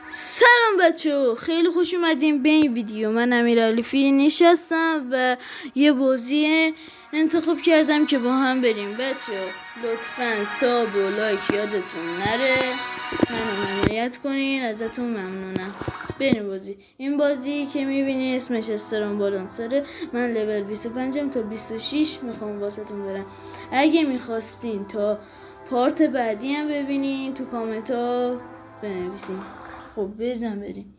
سلام بچه، خیلی خوش اومدیم به این ویدیو. من امیرعلی نشستم و یه بازی انتخاب کردم که با هم بریم. بچه لطفا ساب و لایک یادتون نره، منو حمایت کنین، ازتون ممنونم. بریم بازی. این بازی که میبینی اسمش استرام بالانسره. من لول 25 تا 26 میخوام واسهتون برم. اگه میخواستین تا پارت بعدی هم ببینین تو کامنت ها بنویسین. خب بزن بریم.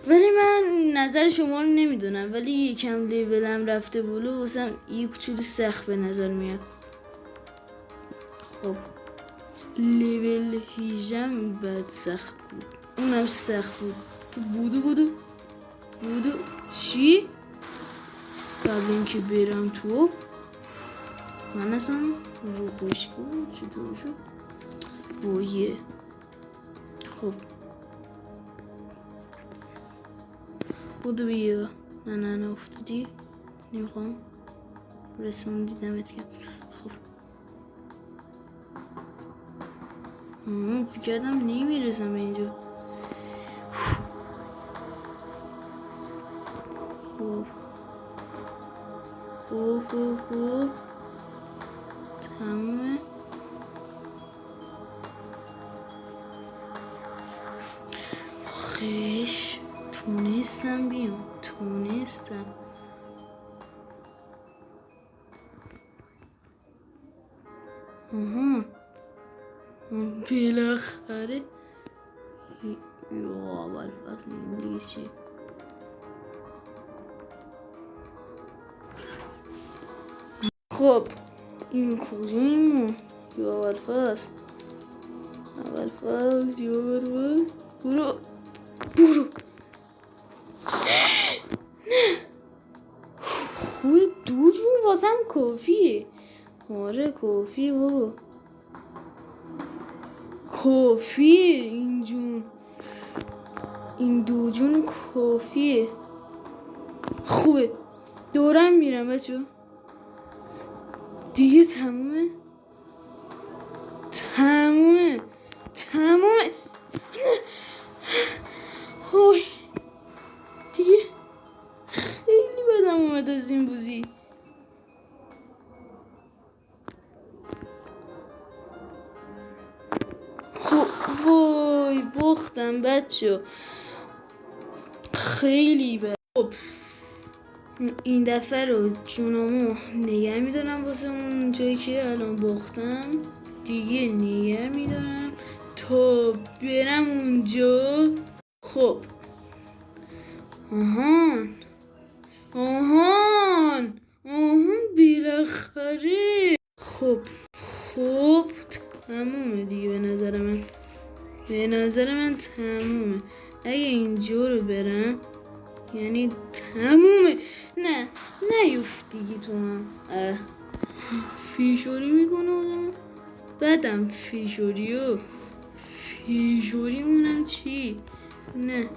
ولی من نظر شما رو نمیدونم، ولی یکم لیولم رفته بالا، واسم یه کوچولو سخت به نظر میاد. خب لیول 18 بعد سخت بود، اونم سخت بود. تو بودو چی؟ قبل اینکه برم تو من اصلا رو خشکی بود. چطور شد؟ بایه. خب بودو بیا. نه افتادی. نمیخوام رسمون دیدمت کرد. خب فکر کردم نمیرسم به اینجا. خوب تمومه. خش تونستم بیام. بالاخره یا اول فصل این دیگه چی؟ خب این کجاییم؟ یا اول فصل برو خوی دو جون واسم کافیه. آره کافیه بابا، کافیه این دو جون کافیه. خوبه دورم میرم بچه دیگه. تمومه های دیگه. خیلی بدم اومد از این بازی. خب وای باختم بچه، خیلی بد. خب این دفعه رو جونامو نگه میدارم واسه اون جایی که الان باختم. دیگه نگه میدارم تا برم اونجا. خب آهان بالاخره. خب تمومه دیگه. به نظر من تمومه. اگه اینجا رو برم یعنی تمومه. نه یفت دیگه تو هم فیشوری میکنه آدم. بعدم فیشوری مونم چی؟ نه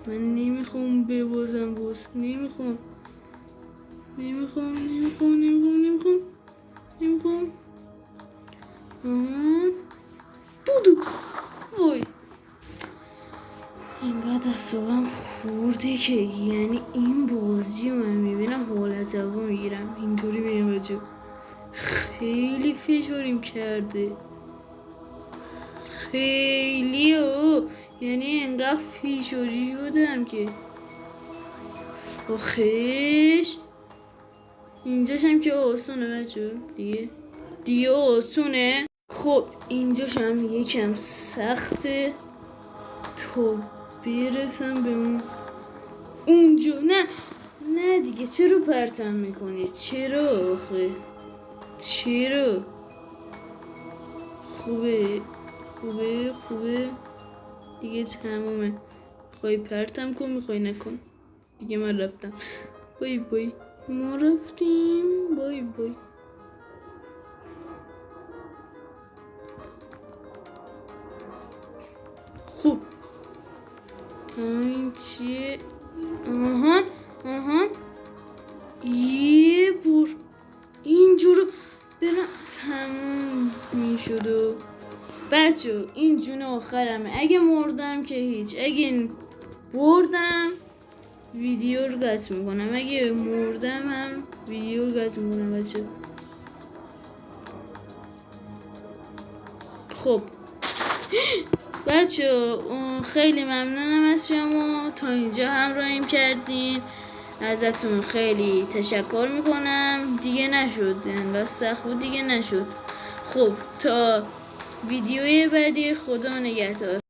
من نمیخوام ببازم باز. نمیخوام بودو. وای اینقدر اصابم خورده که یعنی این بازی رو من میبینم حالت هوا میگیرم. اینطوری میگم بچه خیلی فشاریم کرده. خیلی یعنی انقدر فشاری شدم که آخش. اینجاش هم که آسونه بچه دیگه آسونه. خب اینجاش هم یکم سخته تا برسم به اونجا. نه دیگه چرا پرتم میکنید؟ چرا آخه؟ چرا؟ خوبه دیگه تمومه. میخوای پرتم کن، میخوای نکن. دیگه من رفتم. بای ما رفتیم. بای خوب این چیه؟ آهان یه بار اینجورو برم تموم میشد. بچه این جون آخرمه. اگه مردم که هیچ، اگه بردم ویدیو رو قطع میکنم، اگه مردم هم ویدیو رو قطع میکنم بچه. خب بچه خیلی ممنونم از شما تا اینجا همراهیم کردین، ازتون خیلی تشکر میکنم. دیگه نشد، انقدر سخت بود دیگه نشد. خب تا ویدیوی بعدی، خدا نگهدار.